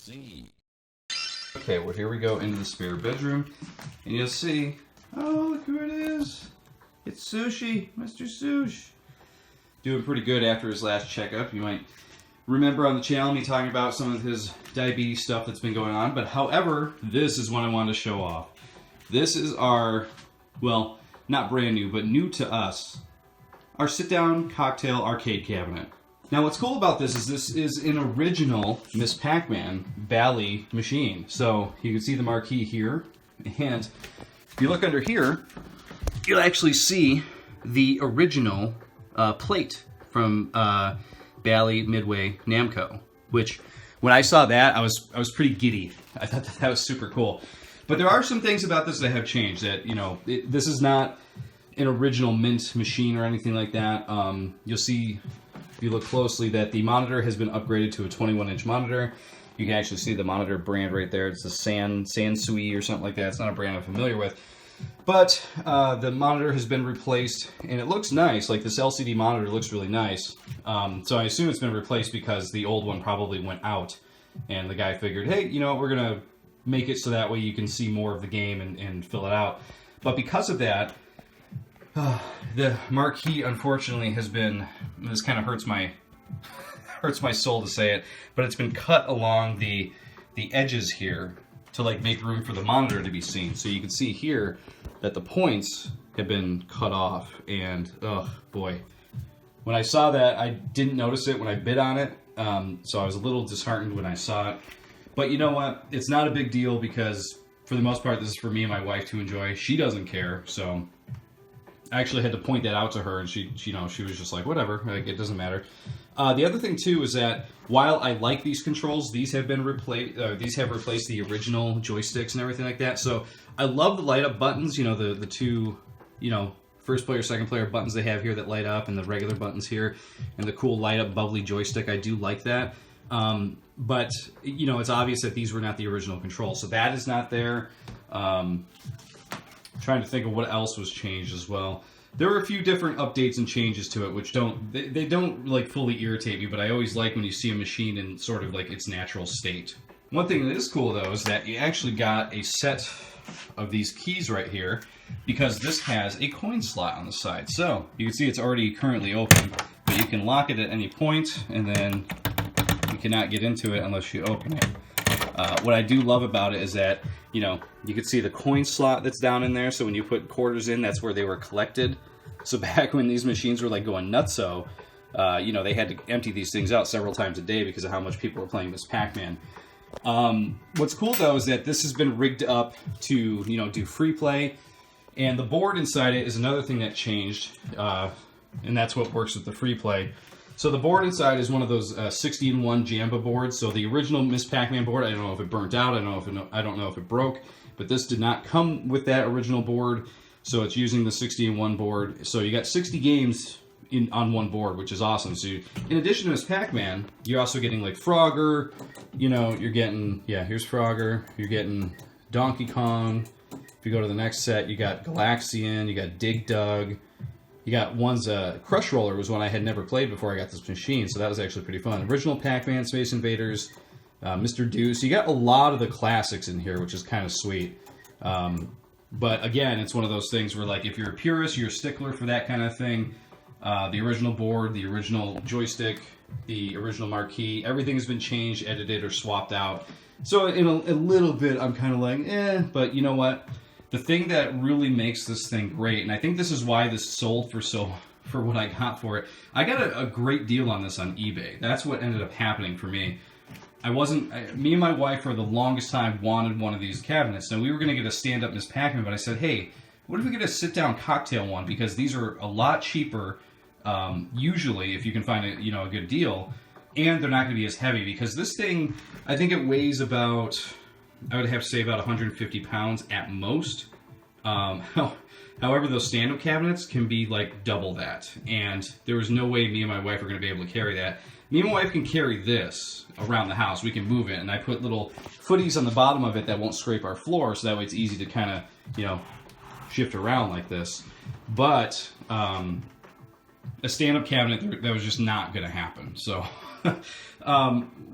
see. Okay, well here we go into the spare bedroom, and you'll see, oh look who it is. It's Sushi, Mr. Sush. Doing pretty good after his last checkup. You might remember on the channel me talking about some of his diabetes stuff that's been going on, but however, this is what I wanted to show off. This is our, well, not brand new, but new to us, our sit-down cocktail arcade cabinet. Now what's cool about this is an original Miss Pac-Man Bally machine. So you can see the marquee here, and if you look under here, you'll actually see the original plate from Bally Midway Namco, which when I saw that, I was pretty giddy. I thought that was super cool. But there are some things about this that have changed. That, you know, this is not an original mint machine or anything like that. You'll see, if you look closely, that the monitor has been upgraded to a 21-inch monitor. You can actually see the monitor brand right there. It's the Sansui or something like that. It's not a brand I'm familiar with. But the monitor has been replaced, and it looks nice. Like, this LCD monitor looks really nice. So I assume it's been replaced because the old one probably went out, and the guy figured, hey, you know, we're going to make it so that way you can see more of the game and fill it out. But because of that, the marquee, unfortunately, has been, this kind of hurts my soul to say it, but it's been cut along the edges here to like make room for the monitor to be seen. So you can see here that the points have been cut off, and oh boy, when I saw that, I didn't notice it when I bit on it, so I was a little disheartened when I saw it. But you know what? It's not a big deal because for the most part, this is for me and my wife to enjoy. She doesn't care, so I actually had to point that out to her, and she was just like, whatever, like, it doesn't matter. The other thing too is that while I like these controls, these have been replaced. These have replaced the original joysticks and everything like that. So I love the light up buttons. You know, the two, you know, first player, second player buttons they have here that light up, and the regular buttons here, and the cool light up bubbly joystick. I do like that. But you know, it's obvious that these were not the original controls, so that is not there. Trying to think of what else was changed as well. There were a few different updates and changes to it, which they don't like fully irritate me, but I always like when you see a machine in sort of like its natural state. One thing that is cool though is that you actually got a set of these keys right here, because this has a coin slot on the side. So you can see it's already currently open, but you can lock it at any point, and then you cannot get into it unless you open it. What I do love about it is that, you know, you can see the coin slot that's down in there, so when you put quarters in, that's where they were collected. So back when these machines were like going nutso, you know, they had to empty these things out several times a day because of how much people were playing this Pac-Man. What's cool though is that this has been rigged up to, you know, do free play, and the board inside it is another thing that changed, and that's what works with the free play. So the board inside is one of those 60-in-1 Jamba boards. So the original Miss Pac-Man board, I don't know if it burnt out, I don't know if it broke, but this did not come with that original board. So it's using the 60-in-1 board. So you got 60 games on one board, which is awesome. So in addition to Miss Pac-Man, you're also getting like Frogger. You know, you're getting, yeah, here's Frogger. You're getting Donkey Kong. If you go to the next set, you got Galaxian. You got Dig Dug. You got one's Crush Roller was one I had never played before I got this machine, so that was actually pretty fun. Original Pac-Man, Space Invaders, Mr. Deuce. You got a lot of the classics in here, which is kind of sweet. But again, it's one of those things where, like, if you're a purist, you're a stickler for that kind of thing. The original board, the original joystick, the original marquee, everything has been changed, edited, or swapped out. So in a little bit, I'm kind of like, eh, but you know what? The thing that really makes this thing great, and I think this is why this sold for what I got for it, I got a great deal on this on eBay. That's what ended up happening for me. Me and my wife for the longest time wanted one of these cabinets. Now we were going to get a stand-up Miss Pac-Man, but I said, hey, what if we get a sit-down cocktail one? Because these are a lot cheaper, usually, if you can find a good deal, and they're not going to be as heavy, because this thing, I think it weighs about, I would have to say about 150 pounds at most. However, those stand-up cabinets can be like double that, and there was no way me and my wife are going to be able to carry that. Me and my wife can carry this around the house. We can move it, and I put little footies on the bottom of it that won't scrape our floor, so that way it's easy to kind of, you know, shift around like this. But a stand-up cabinet, that was just not going to happen. So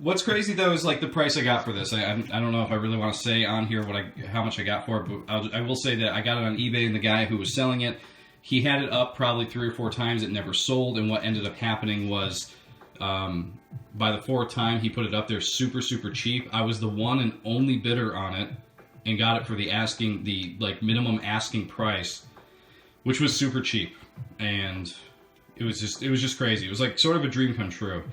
What's crazy though is like the price I got for this. I don't know if I really want to say on here how much I got for it, but I will say that I got it on eBay, and the guy who was selling it, he had it up probably 3 or 4 times. It never sold, and what ended up happening was, by the 4th time he put it up there super cheap, I was the one and only bidder on it, and got it for the like minimum asking price, which was super cheap, and it was just crazy. It was like sort of a dream come true.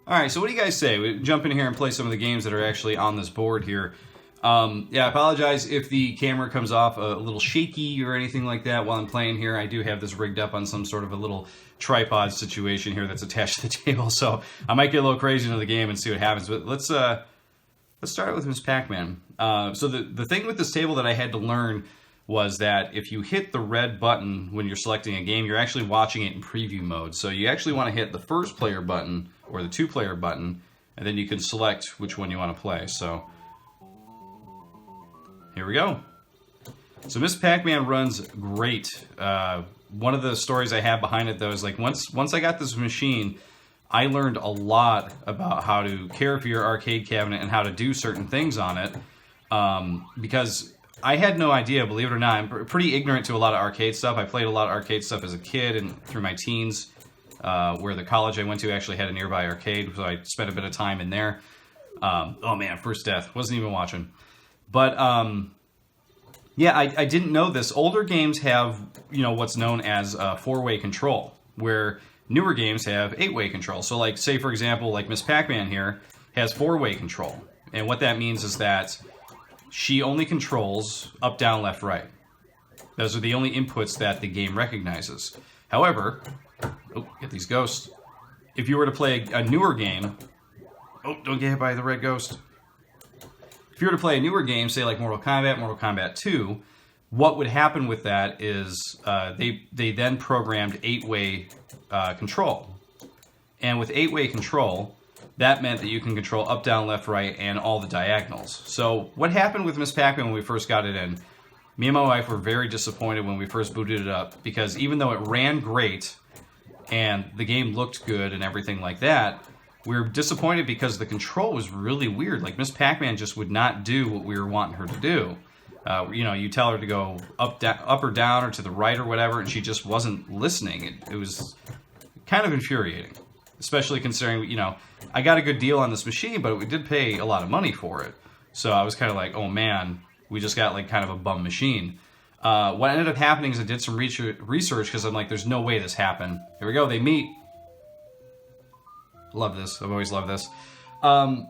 All right, so what do you guys say? We jump in here and play some of the games that are actually on this board here. Yeah, I apologize if the camera comes off a little shaky or anything like that while I'm playing here. I do have this rigged up on some sort of a little tripod situation here that's attached to the table, so I might get a little crazy into the game and see what happens. But let's start with Miss Pac-Man. So the thing with this table that I had to learn was that if you hit the red button when you're selecting a game, you're actually watching it in preview mode. So you actually want to hit the first player button or the 2-player button, and then you can select which one you want to play. So here we go. So Miss Pac-Man runs great. One of the stories I have behind it, though, is like once I got this machine, I learned a lot about how to care for your arcade cabinet and how to do certain things on it, because I had no idea, believe it or not. I'm pretty ignorant to a lot of arcade stuff. I played a lot of arcade stuff as a kid and through my teens, where the college I went to actually had a nearby arcade, so I spent a bit of time in there. Oh man, first death. Wasn't even watching. But yeah, I didn't know this. Older games have, what's known as 4-way control, where newer games have 8-way control. So like, say for example, like Miss Pac-Man here has 4-way control. And what that means is that she only controls up, down, left, right. Those are the only inputs that the game recognizes. However, oh, get these ghosts. If you were to play a newer game, oh, don't get hit by the red ghost. If you were to play a newer game, say like Mortal Kombat 2, what would happen with that is they then programmed 8-way control. And with 8-way control, that meant that you can control up, down, left, right, and all the diagonals. So what happened with Miss Pac-Man when we first got it in, me and my wife were very disappointed when we first booted it up, because even though it ran great and the game looked good and everything like that, we were disappointed because the control was really weird. Like Miss Pac-Man just would not do what we were wanting her to do. You tell her to go up or down or to the right or whatever, and she just wasn't listening. It was kind of infuriating, especially considering, I got a good deal on this machine, but we did pay a lot of money for it. So I was kind of like, oh man, we just got like kind of a bum machine. What ended up happening is I did some research because I'm like, there's no way this happened. Here we go, they meet. Love this. I've always loved this. I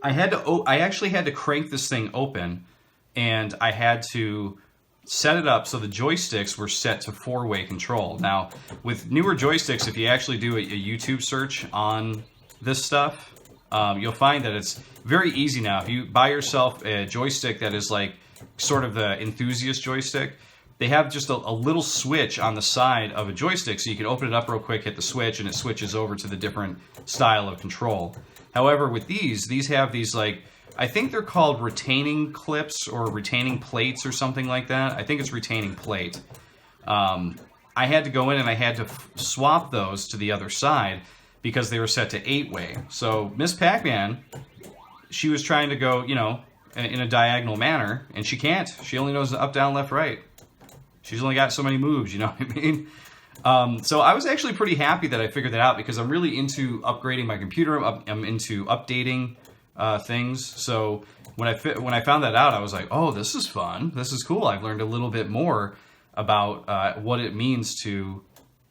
actually had to crank this thing open, and I had to set it up so the joysticks were set to 4-way control. Now, with newer joysticks, if you actually do a YouTube search on this stuff, you'll find that it's very easy now. If you buy yourself a joystick that is like sort of the enthusiast joystick, they have just a little switch on the side of a joystick, so you can open it up real quick, hit the switch, and it switches over to the different style of control. However, with these have these, like, I think they're called retaining clips or retaining plates or something like that. I think it's retaining plate. I had to go in and I had to swap those to the other side because they were set to 8-way. So Miss Pac-Man, she was trying to go, in a diagonal manner, and she can't. She only knows the up, down, left, right. She's only got so many moves, you know what I mean? So I was actually pretty happy that I figured that out, because I'm really into upgrading my computer. I'm into updating things. So when I found that out, I was like, oh, this is fun. This is cool. I've learned a little bit more about what it means to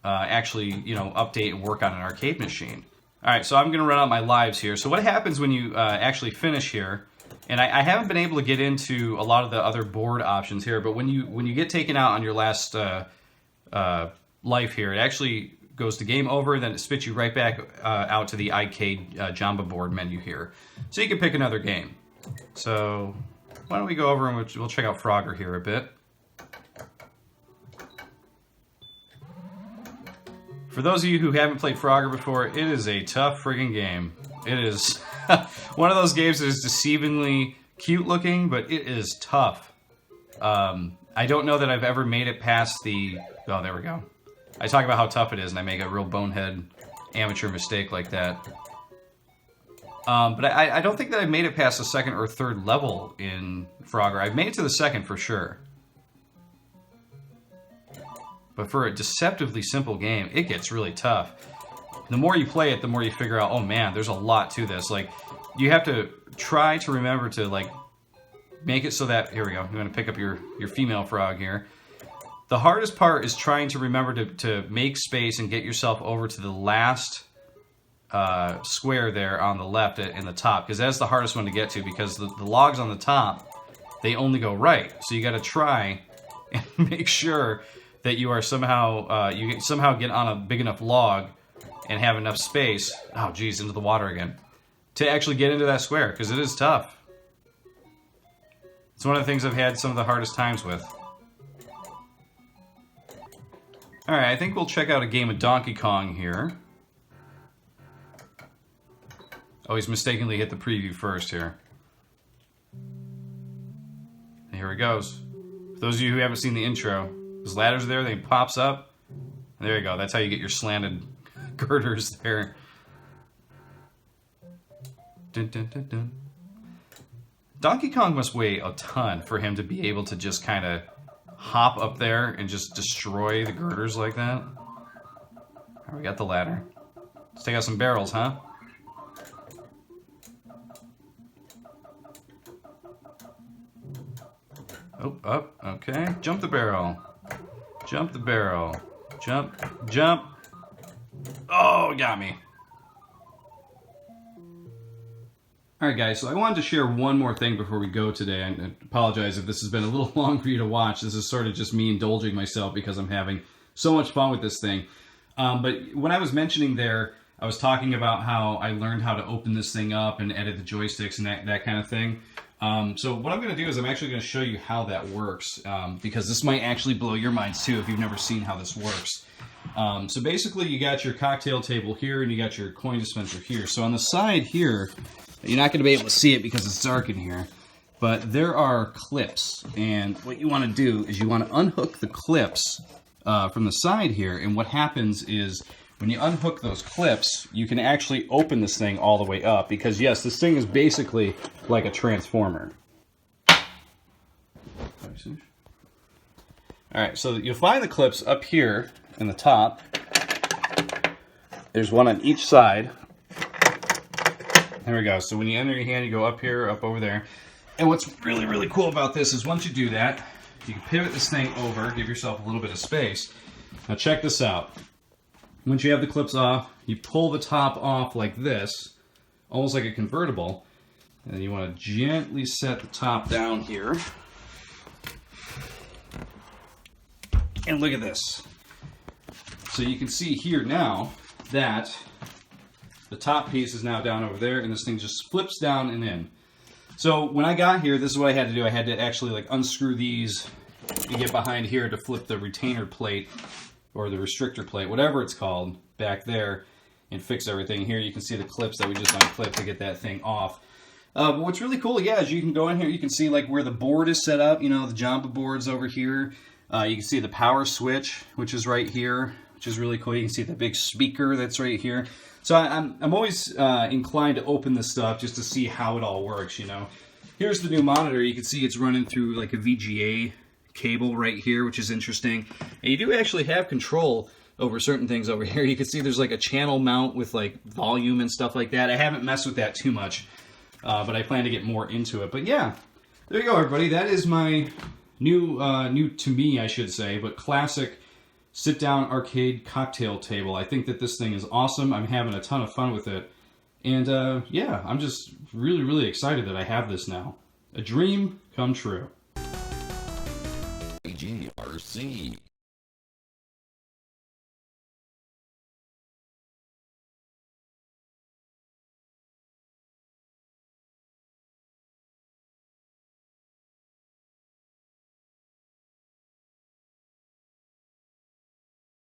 actually, update and work on an arcade machine. All right, so I'm going to run out my lives here. So what happens when you actually finish here? And I haven't been able to get into a lot of the other board options here, but when you get taken out on your last life here, it actually goes to game over, then it spits you right back out to the arcade Jamba board menu here. So you can pick another game. So why don't we go over and we'll check out Frogger here a bit. For those of you who haven't played Frogger before, it is a tough friggin' game. It is one of those games that is deceivingly cute looking, but it is tough. I don't know that I've ever made it past the... Oh, there we go. I talk about how tough it is, and I make a real bonehead amateur mistake like that. But I don't think that I've made it past the second or third level in Frogger. I've made it to the second for sure. But for a deceptively simple game, it gets really tough. The more you play it, the more you figure out, oh man, there's a lot to this. Like, you have to try to remember to, like, make it so that, here we go, you want to pick up your female frog here. The hardest part is trying to remember to make space and get yourself over to the last square there on the left in the top, because that's the hardest one to get to, because the logs on the top, they only go right. So you got to try and make sure that you are somehow, you somehow get on a big enough log and have enough space, oh geez, into the water again, to actually get into that square, because it is tough. It's one of the things I've had some of the hardest times with. Alright, I think we'll check out a game of Donkey Kong here. Oh, he's mistakenly hit the preview first here. And here it goes. For those of you who haven't seen the intro, those ladders are there, then he pops up. And there you go, that's how you get your slanted girders there. Dun, dun, dun, dun. Donkey Kong must weigh a ton for him to be able to just kind of hop up there and just destroy the girders like that. Alright, we got the ladder. Let's take out some barrels, huh? Oh, up, okay. Jump the barrel. Jump the barrel. Jump, jump. Oh, got me. Alright guys, so I wanted to share one more thing before we go today. I apologize if this has been a little long for you to watch. This is sort of just me indulging myself because I'm having so much fun with this thing. But when I was mentioning there, I was talking about how I learned how to open this thing up and edit the joysticks and that kind of thing. So what I'm going to do is I'm actually going to show you how that works, because this might actually blow your minds too if you've never seen how this works. So basically you got your cocktail table here and you got your coin dispenser here. So on the side here, you're not going to be able to see it because it's dark in here, but there are clips, and what you want to do is you want to unhook the clips from the side here, and what happens is when you unhook those clips, you can actually open this thing all the way up, because yes, this thing is basically like a transformer. Alright, so you'll find the clips up here in the top. There's one on each side. There we go. So when you enter your hand, you go up here, up over there. And what's really, really cool about this is once you do that, you can pivot this thing over, give yourself a little bit of space. Now check this out. Once you have the clips off, you pull the top off like this, almost like a convertible. And you want to gently set the top down here. And look at this. So you can see here now that the top piece is now down over there, and this thing just flips down and in. So when I got here, this is what I had to do. I had to actually like unscrew these to get behind here to flip the retainer plate or the restrictor plate, whatever it's called, back there and fix everything. Here you can see the clips that we just unclipped to get that thing off. But what's really cool, yeah, is you can go in here, you can see like where the board is set up, you know, the Jamba board's over here. You can see the power switch, which is right here, which is really cool. You can see the big speaker that's right here. So I'm always inclined to open this stuff just to see how it all works, you know. Here's the new monitor. You can see it's running through like a VGA cable right here, which is interesting. And you do actually have control over certain things over here. You can see there's like a channel mount with like volume and stuff like that. I haven't messed with that too much, but I plan to get more into it. But yeah, there you go, everybody. That is my new to me, I should say, but classic sit-down arcade cocktail table. I think that this thing is awesome. I'm having a ton of fun with it. And yeah, I'm just really, really excited that I have this now. A dream come true. AGRC.